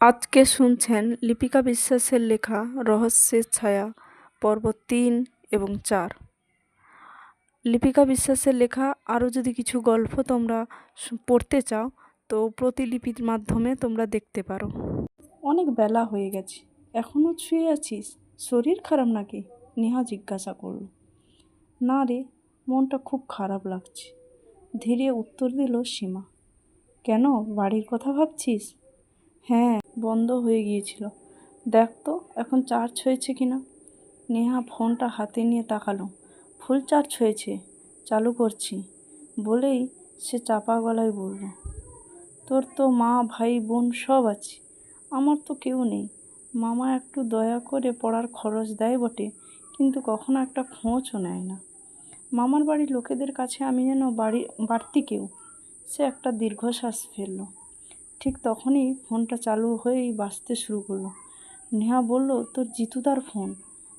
আজকে শুনছেন লিপিকা বিশ্বাসের লেখা রহস্যের ছায়া পর্ব ৩ এবং ৪। লিপিকা বিশ্বাসের লেখা আরও যদি কিছু গল্প তোমরা পড়তে চাও তো প্রতিলিপির মাধ্যমে তোমরা দেখতে পারো। অনেক বেলা হয়ে গেছে, এখনও শুয়ে আছিস? শরীর খারাপ নাকি? নেহা জিজ্ঞাসা করল। না রে, মনটা খুব খারাপ লাগছে, ধীরে উত্তর দিল সীমা। কেন, বাড়ির কথা ভাবছিস? হ্যাঁ, বন্ধ হয়ে গিয়েছিল। দেখ তো এখন চার্জ হয়েছে কিনা। নেহা ফোনটা হাতে নিয়ে তাকালো। ফুল চার্জ হয়েছে, চালু করছি বলেই সে চাপা গলায় বলল, তোর তো মা ভাই বোন সব আছে, আমার তো কেউ নেই। মামা একটু দয়া করে পড়ার খরচ দেয় বটে, কিন্তু কখনো একটা খোঁজও নেয় না। মামার বাড়ির লোকেদের কাছে আমি যেন বাড়তি কেউ। সে একটা দীর্ঘশ্বাস ফেলল। ঠিক তখনই ফোনটা চালু হয়েই বাজতে শুরু করলো। নেহা বলল, তোর জিতুদার ফোন।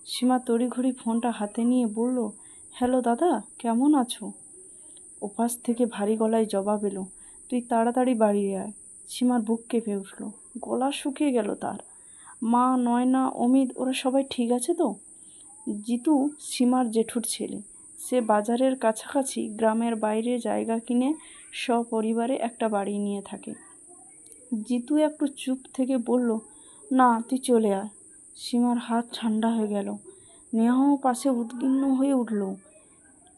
সীমা তড়িঘড়ি ফোনটা হাতে নিয়ে বলল, হ্যালো দাদা, কেমন আছো? ওপাশ থেকে ভারী গলায় জবাব এলো, তুই তাড়াতাড়ি বাড়ি আয়। সীমার বুক কেঁপে উঠল, গলা শুকিয়ে গেল তার। মা, নয়না, অমিত ওরা সবাই ঠিক আছে তো? জিতু সীমার জেঠুর ছেলে। সে বাজারের কাছাকাছি গ্রামের বাইরে জায়গা কিনে সপরিবারে একটা বাড়ি নিয়ে থাকে। জিতু একটু চুপ থেকে বলল, না তুই চলে আয়। সীমার হাত ঠান্ডা হয়ে গেল। নেহাও পাশে উদ্বিগ্ন হয়ে উঠল।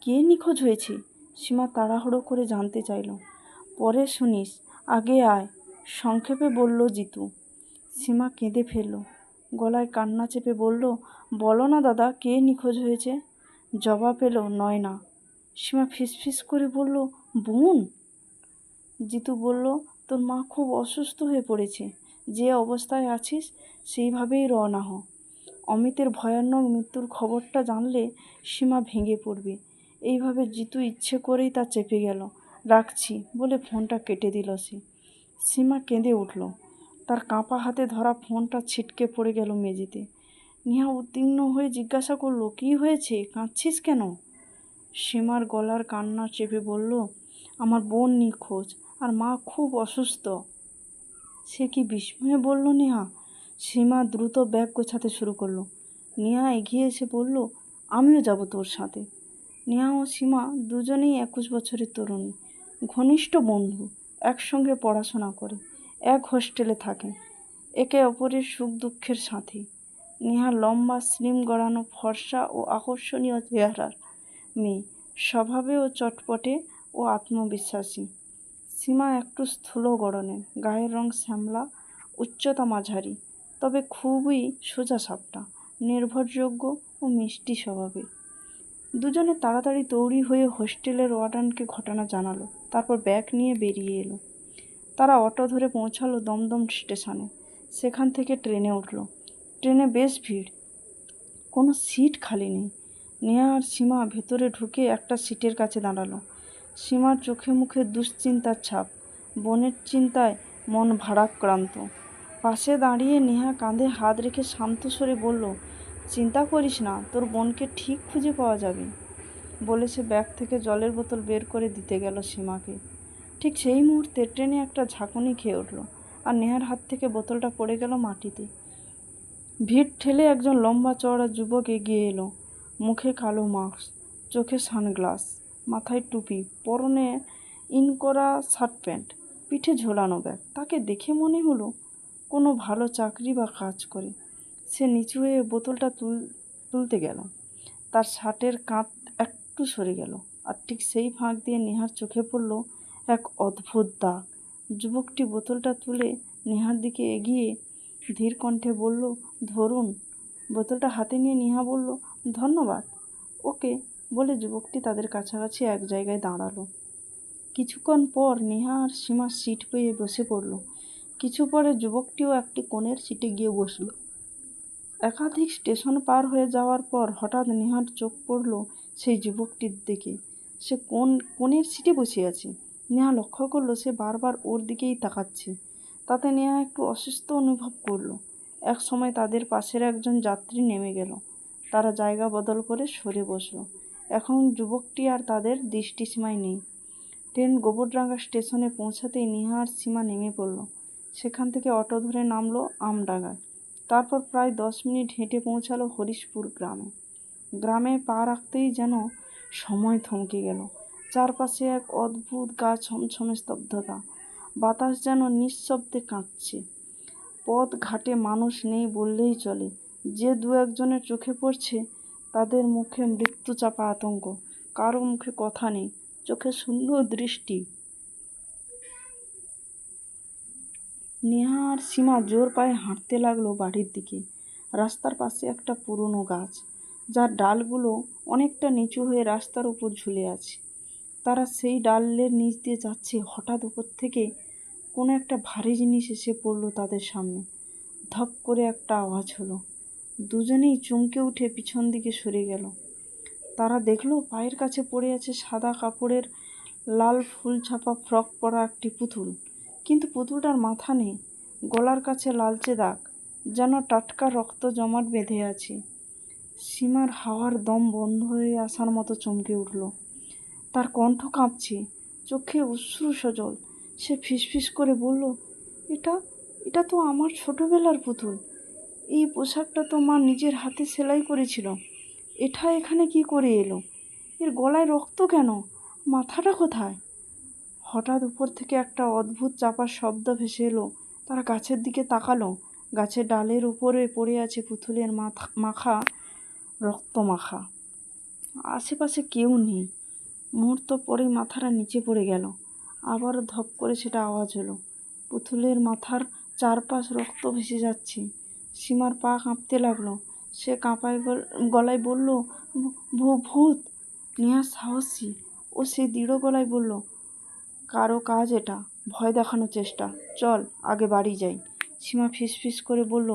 কে নিখোঁজ হয়েছে? সীমা তাড়াহুড়ো করে জানতে চাইল। পরে শুনিস, আগে আয়, সংক্ষেপে বলল জিতু। সীমা কেঁদে ফেলল, গলায় কান্না চেপে বলল, বলো না দাদা, কে নিখোঁজ হয়েছে? জবাব এলো, নয়না। সীমা ফিসফিস করে বলল, বোন? জিতু বলল, তোর মা খুব অসুস্থ হয়ে পড়েছে, যে অবস্থায় আছিস সেইভাবেই রওনা হ। অমিতের ভয়ানক মৃত্যুর খবরটা জানলে সীমা ভেঙে পড়বে। এইভাবে জিতু ইচ্ছে করেই তা চেপে গেল। রাখছি বলে ফোনটা কেটে দিল সে। সীমা কেঁদে উঠল। তার কাঁপা হাতে ধরা ফোনটা ছিটকে পড়ে গেল মেঝেতে। নেহা উদ্বিগ্ন হয়ে জিজ্ঞাসা করলো, কি হয়েছে, কাঁদছিস কেন? সীমার গলার কান্না চেপে বলল, আমার বোন নিখোঁজ আর মা খুব অসুস্থ। সে কি বিস্ময়ে বলল নেহা। সীমা দ্রুত ব্যাগ গোছাতে শুরু করলো। নেহা এগিয়ে এসে বলল, আমিও যাব তোর সাথে। নেহা ও সীমা দুজনেই 21 বছরের তরুণী, ঘনিষ্ঠ বন্ধু, একসঙ্গে পড়াশোনা করে, এক হোস্টেলে থাকেন, একে অপরের সুখ দুঃখের সাথী। নেহা লম্বা, স্লিম গড়ানো, ফর্সা ও আকর্ষণীয় চেহারার মেয়ে, স্বভাবেও চটপটে ও আত্মবিশ্বাসী। সীমা একটু স্থূল গড়নের, গায়ের রং শ্যামলা, উচ্চতা মাঝারি, তবে খুবই সোজাসাপটা, নির্ভরযোগ্য ও মিষ্টি স্বভাবের। দুজনে তাড়াতাড়ি তৈরি হয়ে হোস্টেলের ওয়ার্ডানকে ঘটনা জানালো, তারপর ব্যাগ নিয়ে বেরিয়ে এলো। তারা অটো ধরে পৌঁছালো দমদম স্টেশনে। সেখান থেকে ট্রেনে উঠল। ট্রেনে বেশ ভিড়, কোনো সিট খালি নেই। নেহা আর সীমা ভেতরে ঢুকে একটা সিটের কাছে দাঁড়ালো। সীমার চোখে মুখে দুশ্চিন্তার ছাপ, বোনের চিন্তায় মন ভারাক্রান্ত। পাশে দাঁড়িয়ে নেহা কাঁধে হাত রেখে শান্ত স্বরে বলল, চিন্তা করিস না, তোর বোনকে ঠিক খুঁজে পাওয়া যাবে। বলে সে ব্যাগ থেকে জলের বোতল বের করে দিতে গেল সীমাকে। ঠিক সেই মুহূর্তে ট্রেনে একটা ঝাঁকুনি খেয়ে উঠল, আর নেহার হাত থেকে বোতলটা পড়ে গেল মাটিতে। ভিড় ঠেলে একজন লম্বা চওড়া যুবক এগিয়ে এলো। মুখে কালো মাস্ক, চোখে সানগ্লাস, মাথায় টুপি, পরনে ইনকরা শার্ট প্যান্ট, পিঠে ঝোলানো ব্যাগ। তাকে দেখে মনে হলো কোনো ভালো চাকরি বা কাজ করে। সে নিচু হয়ে বোতলটা তুলতে গেল। তার শার্টের কাঁধ একটু সরে গেল, আর ঠিক সেই ফাঁক দিয়ে নেহার চোখে পড়ল এক অদ্ভুত দাগ। যুবকটি বোতলটা তুলে নেহার দিকে এগিয়ে ধীর কণ্ঠে বলল, ধরুন। বোতলটা হাতে নিয়ে নেহা বলল, ধন্যবাদ। ওকে, বলে যুবকটি তাদের কাছাকাছি এক জায়গায় দাঁড়ালো। কিছুক্ষণ পর নেহা আর সীমা সিট পেয়ে বসে পড়ল। কিছু পরে যুবকটিও একটি কোণের সিটে গিয়ে বসল। একাধিক স্টেশন পার হয়ে যাওয়ার পর হঠাৎ নেহার চোখ পড়ল সেই যুবকটির দিকে। সে কোণের সিটে বসে আছে। নেহা লক্ষ্য করলো সে বারবার ওর দিকেই তাকাচ্ছে। তাতে নেহা একটু অসুস্থ অনুভব করলো। এক সময় তাদের পাশের একজন যাত্রী নেমে গেল। তারা জায়গা বদল করে সরে বসলো। এখন যুবকটি আর তাদের দৃষ্টিসীমায় নেই। ট্রেন গোবরডাঙ্গা স্টেশনে পৌঁছাতেই নেহা আর সীমা নেমে পড়ল। সেখান থেকে অটো ধরে নামলো আমডাঙ্গায়। তারপর প্রায় 10 মিনিট হেঁটে পৌঁছালো হরিশপুর গ্রামে। গ্রামে পা রাখতেই যেন সময় থমকে গেল। চারপাশে এক অদ্ভুত গা ছমছমে স্তব্ধতা। বাতাস যেন নিঃশব্দে কাঁপছে। পথ ঘাটে মানুষ নেই বললেই চলে। যে দু একজনের চোখে পড়ছে তাদের মুখে মৃত্যু চাপা আতঙ্ক। কারো মুখে কথা নেই, চোখে শূন্য দৃষ্টি। নেহা আর সীমা জোর পায়ে হাঁটতে লাগলো বাড়ির দিকে। রাস্তার পাশে একটা পুরনো গাছ, যার ডালগুলো অনেকটা নিচু হয়ে রাস্তার উপর ঝুলে আছে। তারা সেই ডালের নিচ দিয়ে যাচ্ছে, হঠাৎ উপর থেকে কোনো একটা ভারী জিনিস এসে পড়লো তাদের সামনে। ধপ করে একটা আওয়াজ হলো। দুজনেই চমকে উঠে পিছন দিকে সরে গেল। তারা দেখলো পায়ের কাছে পড়ে আছে সাদা কাপড়ের লাল ফুল ছাপা ফ্রক পরা একটি পুতুল। কিন্তু পুতুলটার মাথা নেই, গলার কাছে লালচে দাগ, যেন টাটকা রক্ত জমাট বেঁধে আছে। সীমার হাওয়ার দম বন্ধ হয়ে আসার মতো চমকে উঠল। তার কণ্ঠ কাঁপছে, চোখে অশ্রু সজল। সে ফিসফিস করে বলল, এটা এটা তো আমার ছোটবেলার পুতুল। এই পোশাকটা তো মা নিজের হাতে সেলাই করেছিল। এটা এখানে কি করে এলো? এর গলায় রক্ত কেন? মাথাটা কোথায়? হঠাৎ উপর থেকে একটা অদ্ভুত চাপার শব্দ ভেসে এলো। তারা গাছের দিকে তাকালো। গাছের ডালের উপরে পড়ে আছে পুতুলের মাখা রক্ত মাখা। আশেপাশে কেউ নেই। মুহূর্ত পরেই মাথাটা নিচে পড়ে গেল। আবারও ধপ করে সেটা আওয়াজ হলো। পুতুলের মাথার চারপাশ রক্ত ভেসে যাচ্ছে। সীমার পা কাঁপতে লাগলো। সে কাঁপায় গলায় বলল, ভূত। নেহা সাহসী, ও সে দৃঢ় গলায় বলল, কারো কাজ এটা, ভয় দেখানোর চেষ্টা। চল আগে বাড়ি যাই। সীমা ফিসফিস করে বলল,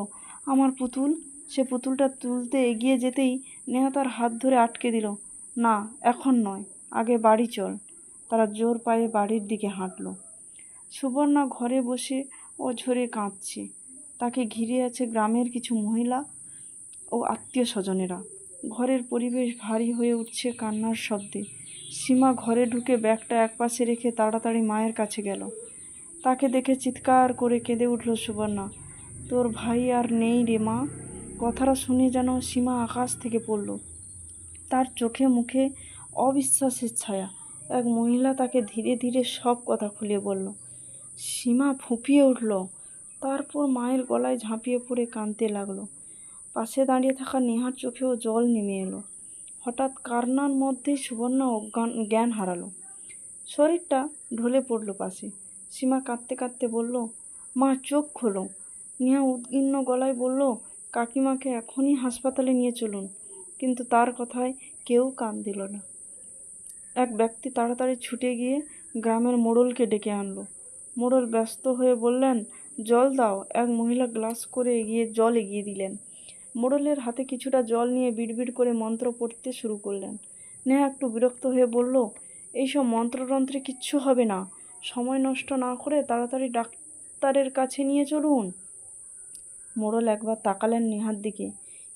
আমার পুতুল। সে পুতুলটা তুলতে এগিয়ে যেতেই নেহা তার হাত ধরে আটকে দিল। না, এখন নয়, আগে বাড়ি চল। তারা জোর পায়ে বাড়ির দিকে হাঁটল। সুবর্ণা ঘরে বসে অঝরে কাঁদছে। তাকে ঘিরে আছে গ্রামের কিছু মহিলা ও আত্মীয় স্বজনেরা। ঘরের পরিবেশ ভারী হয়ে উঠছে কান্নার শব্দে। সীমা ঘরে ঢুকে ব্যাগটা একপাশে রেখে তাড়াতাড়ি মায়ের কাছে গেল। তাকে দেখে চিৎকার করে কেঁদে উঠল সুবর্ণা। তোর ভাই আর নেই রে মা। কথাটা শুনে যেন সীমা আকাশ থেকে পড়ল। তার চোখে মুখে অবিশ্বাসের ছায়া। এক মহিলা তাকে ধীরে ধীরে সব কথা খুলে বলল। সীমা ফুঁপিয়ে উঠল। তারপর মায়ের গলায় ঝাঁপিয়ে পড়ে কাঁদতে লাগলো। পাশে দাঁড়িয়ে থাকা নেহার চোখেও জল নেমে এলো। হঠাৎ কান্নার মধ্যেই সুবর্ণা জ্ঞান হারালো। শরীরটা ঢলে পড়ল পাশে। সীমা কাঁদতে কাঁদতে বলল, মা চোখ খোলো। নেহা উদ্বিগ্ন গলায় বলল, কাকিমাকে এখনই হাসপাতালে নিয়ে চলুন। কিন্তু তার কথায় কেউ কান দিল না। এক ব্যক্তি তাড়াতাড়ি ছুটে গিয়ে গ্রামের মোড়লকে ডেকে আনলো। মোড়ল ব্যস্ত হয়ে বললেন, জল দাও। এক মহিলা গ্লাস করে জল এগিয়ে দিলেন। মোড়লের হাতে কিছুটা জল নিয়ে বিড়বিড় করে মন্ত্র পড়তে শুরু করলেন। নেহা একটু বিরক্ত হয়ে বলল, এইসব মন্ত্রতন্ত্রে কিচ্ছু হবে না। সময় নষ্ট না করে তাড়াতাড়ি ডাক্তারের কাছে নিয়ে চলুন। মোড়ল একবার তাকালেন নেহার দিকে,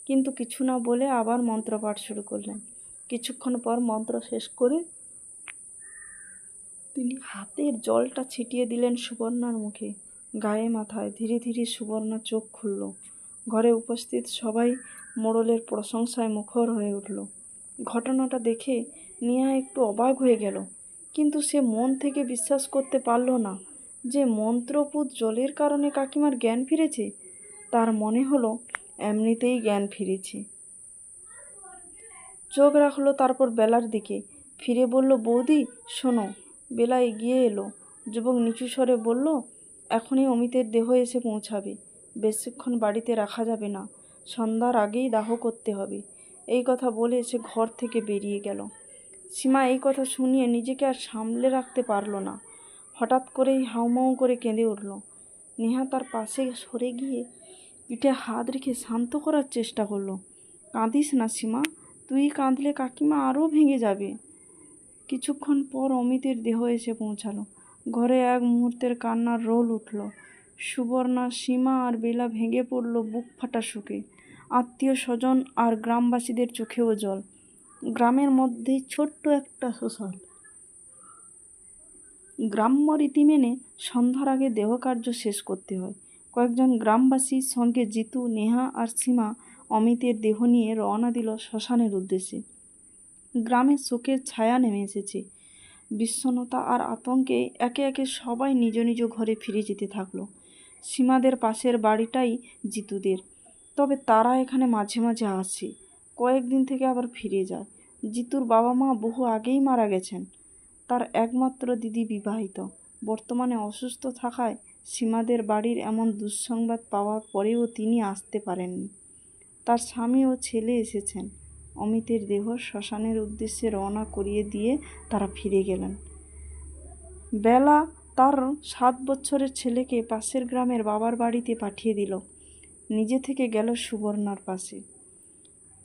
কিন্তু কিছু না বলে আবার মন্ত্রপাঠ শুরু করলেন। কিছুক্ষণ পর মন্ত্র শেষ করে তিনি হাতের জলটা ছিটিয়ে দিলেন সুবর্ণার মুখে, গায়ে, মাথায়। ধীরে ধীরে সুবর্ণা চোখ খুলল। ঘরে উপস্থিত সবাই মোড়লের প্রশংসায় মুখর হয়ে উঠল। ঘটনাটা দেখে নেহা একটু অবাক হয়ে গেল, কিন্তু সে মন থেকে বিশ্বাস করতে পারল না যে মন্ত্রপুত জলের কারণে কাকিমার জ্ঞান ফিরেছে। তার মনে হলো এমনিতেই জ্ঞান ফিরেছে। চোখ রাখলো তারপর বেলার দিকে, ফিরে বলল, বৌদি শোনো। বেলা এগিয়ে এলো। যুবক নিচু স্বরে বলল, এখনই অমিতের দেহ এসে পৌঁছাবে। বেশিক্ষণ বাড়িতে রাখা যাবে না, সন্ধ্যার আগেই দাহ করতে হবে। এই কথা বলে সে ঘর থেকে বেরিয়ে গেল। সীমা এই কথা শুনিয়ে নিজেকে আর সামলে রাখতে পারল না। হঠাৎ করেই হাউমাউ করে কেঁদে উঠল। নেহা তার পাশে সরে গিয়ে পিঠে হাত রেখে শান্ত করার চেষ্টা করলো। কাঁদিস না সীমা, তুই কাঁদলে কাকিমা আরও ভেঙে যাবে। কিছুক্ষণ পর অমিতের দেহ এসে পৌঁছালো। ঘরে এক মুহূর্তের কান্নার রোল উঠল। সুবর্ণা, সীমা আর বেলা ভেঙে পড়ল বুক ফাটা শোকে। আত্মীয় স্বজন আর গ্রামবাসীদের চোখেও জল। গ্রামের মধ্যেই ছোট্ট একটা শ্মশান। গ্রাম্য রীতি মেনে সন্ধ্যার আগে দেহকার্য শেষ করতে হয়। কয়েকজন গ্রামবাসীর সঙ্গে জিতু, নেহা আর সীমা অমিতের দেহ নিয়ে রওনা দিল শ্মশানের উদ্দেশ্যে। গ্রামে শোকের ছায়া নেমে এসেছে। বিষণ্ণতা আর আতঙ্কে একে একে সবাই নিজ নিজ ঘরে ফিরে যেতে থাকলো। সীমাদের পাশের বাড়িটাই জিতুদের, তবে তারা এখানে মাঝে মাঝে আসে, কয়েকদিন থেকে আবার ফিরে যায়। জিতুর বাবা মা বহু আগেই মারা গেছেন। তার একমাত্র দিদি বিবাহিত, বর্তমানে অসুস্থ থাকায় সীমাদের বাড়ির এমন দুঃসংবাদ পাওয়ার পরেও তিনি আসতে পারেননি। তার স্বামী ও ছেলে এসেছেন। অমিতের দেহ শ্মশানের উদ্দেশ্যে রওনা করিয়ে দিয়ে তারা ফিরে গেলেন। বেলা তার 7 বছরের ছেলেকে পাশের গ্রামের বাবার বাড়িতে পাঠিয়ে দিল, নিজে থেকে গেল সুবর্ণার পাশে।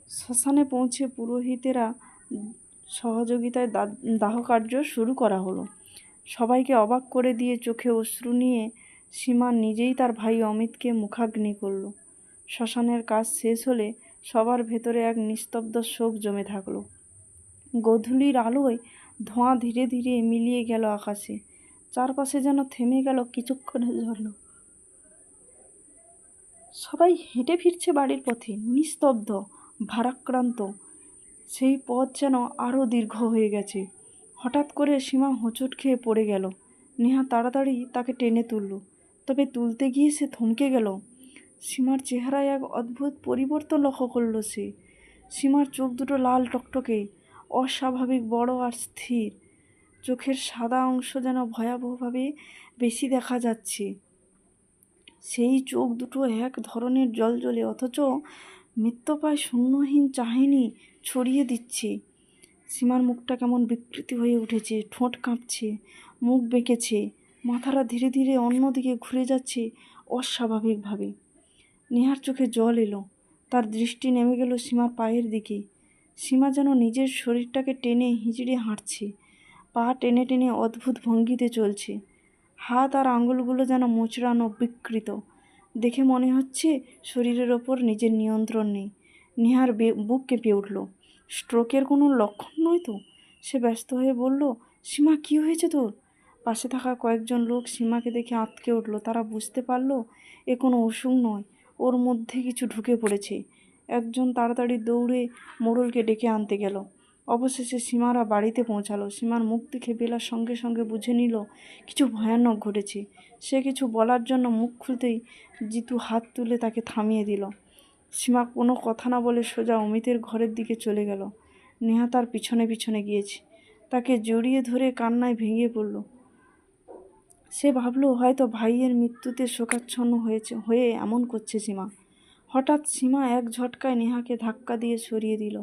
শ্মশানে পৌঁছে পুরোহিতেরা সহযোগিতায় দাহকার্য শুরু করা হলো। সবাইকে অবাক করে দিয়ে চোখে অশ্রু নিয়ে সীমা নিজেই তার ভাই অমিতকে মুখাগ্নি করল। শ্মশানের কাজ শেষ হলে সবার ভেতরে এক নিস্তব্ধ শোক জমে থাকলো। গোধূলির আলোয় ধোঁয়া ধীরে ধীরে মিলিয়ে গেল আকাশে। চারপাশে যেন থেমে গেল কিছুক্ষণের জন্য। সবাই হেঁটে ফিরছে বাড়ির পথে, নিস্তব্ধ, ভারাক্রান্ত। সেই পথ যেন আরও দীর্ঘ হয়ে গেছে। হঠাৎ করে সীমা হোঁচট খেয়ে পড়ে গেল। নেহা তাড়াতাড়ি তাকে টেনে তুলল, তবে তুলতে গিয়ে সে থমকে গেল। সীমার চেহারায় এক অদ্ভুত পরিবর্তন লক্ষ্য করল সে। সীমার চোখ দুটো লাল টকটকে, অস্বাভাবিক বড় আর স্থির। চোখের সাদা অংশ যেন ভয়াবহভাবে বেশি দেখা যাচ্ছে। সেই চোখ দুটো এক ধরনের জ্বলজ্বলে, অথচ মৃত্যুপ্রায় শূন্যহীন চাহনি ছড়িয়ে দিচ্ছে। সীমার মুখটা কেমন বিকৃতি হয়ে উঠেছে, ঠোঁট কাঁপছে, মুখ বেঁকেছে, মাথাটা ধীরে ধীরে অন্যদিকে ঘুরে যাচ্ছে অস্বাভাবিকভাবে। নেহার চোখে জল এলো। তার দৃষ্টি নেমে গেল সীমার পায়ের দিকে। সীমা যেন নিজের শরীরটাকে টেনে হিঁচড়ে হাঁটছে, পা টেনে টেনে অদ্ভুত ভঙ্গিতে চলছে। হাত আর আঙুলগুলো যেন মোচড়ানো, বিকৃত। দেখে মনে হচ্ছে শরীরের ওপর নিজের নিয়ন্ত্রণ নেই। নেহার বুক কেঁপে উঠল। স্ট্রোকের কোনো লক্ষণ নয় তো? সে ব্যস্ত হয়ে বলল, সীমা, কী হয়েছে তোর? পাশে থাকা কয়েকজন লোক সীমাকে দেখে আঁতকে উঠল। তারা বুঝতে পারল এ কোনো অসুখ নয়, ওর মধ্যে কিছু ঢুকে পড়েছে। একজন তাড়াতাড়ি দৌড়ে মোড়লকে ডেকে আনতে গেল। অবশেষে সীমারা বাড়িতে পৌঁছালো। সীমার মুখ দেখে বেলার সঙ্গে সঙ্গে বুঝে নিল কিছু ভয়ানক ঘটেছে। সে কিছু বলার জন্য মুখ খুলতেই জিতু হাত তুলে তাকে থামিয়ে দিল। সীমা কোনো কথা না বলে সোজা অমিতের ঘরের দিকে চলে গেল। নেহা তার পিছনে পিছনে গিয়েছে। তাকে জড়িয়ে ধরে কান্নায় ভেঙে পড়ল। সে ভাবল হয়তো ভাইয়ের মৃত্যুতে শোকাচ্ছন্ন হয়ে এমন করছে সীমা। হঠাৎ সীমা এক ঝটকায় নেহাকে ধাক্কা দিয়ে সরিয়ে দিল।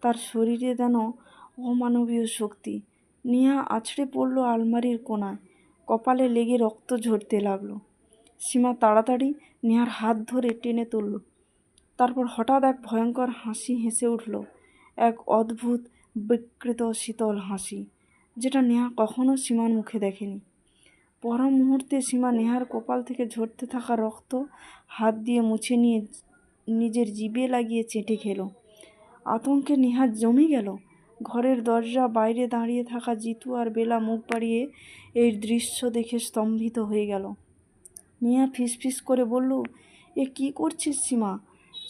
তার শরীরে যেন অমানবীয় শক্তি। নেহা আছড়ে পড়ল আলমারির কোণায়, কপালে লেগে রক্ত ঝরতে লাগলো। সীমা তাড়াতাড়ি নেহার হাত ধরে টেনে তুলল। তারপর হঠাৎ এক ভয়ঙ্কর হাসি হেসে উঠল, এক অদ্ভুত বিকৃত শীতল হাসি, যেটা নেহা কখনো সীমার মুখে দেখেনি। পর মুহূর্তে সীমা নেহার কপাল থেকে ঝরতে থাকা রক্ত হাত দিয়ে মুছে নিয়ে নিজের জিভে লাগিয়ে চেটে খেল। আতঙ্কে নেহা জমে গেল। ঘরের দরজা বাইরে দাঁড়িয়ে থাকা জিতু আর বেলা মুখ বাড়িয়ে এই দৃশ্য দেখে স্তম্ভিত হয়ে গেল। নেহা ফিসফিস করে বলল, এ কি করছিস সীমা?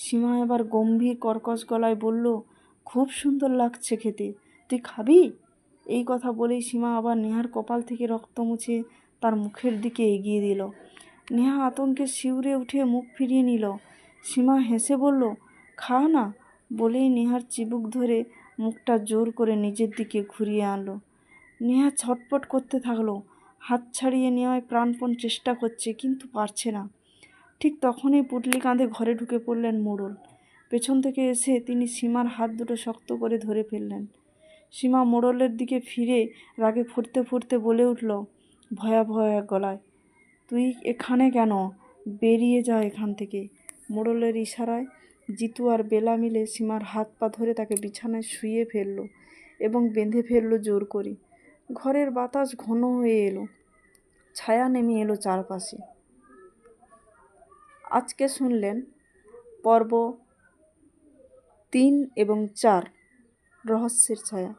সীমা এবার গম্ভীর কর্কশ গলায় বলল, খুব সুন্দর লাগছে খেতে, তুই খাবি? এই কথা বলেই সীমা আবার নেহার কপাল থেকে রক্ত মুছে তার মুখের দিকে এগিয়ে দিল। নেহা আতঙ্কে শিউরে উঠে মুখ ফিরিয়ে নিল। সীমা হেসে বলল, খা না, বলেই নেহার চিবুক ধরে মুখটা জোর করে নিজের দিকে ঘুরিয়ে আনলো। নেহা ছটপট করতে থাকলো, হাত ছাড়িয়ে নেওয়ায় প্রাণপণ চেষ্টা করছে, কিন্তু পারছে না। ঠিক তখনই পুটলি কাঁধে ঘরে ঢুকে পড়লেন মোড়ল। পেছন থেকে এসে তিনি সীমার হাত দুটো শক্ত করে ধরে ফেললেন। সীমা মোড়লের দিকে ফিরে রাগে ফুটতে ফুটতে বলে উঠল ভয়াবহ এক গলায়, তুই এখানে কেন? বেরিয়ে যা এখান থেকে। মোড়লের ইশারায় জিতু আর বেলা মিলে সীমার হাত পা ধরে তাকে বিছানায় শুইয়ে ফেলল এবং বেঁধে ফেলল জোর করে। ঘরের বাতাস ঘন হয়ে এলো, ছায়া নেমে এলো চারপাশে। আজকে শুনলেন পর্ব 3 এবং 4, রহস্যের ছায়া।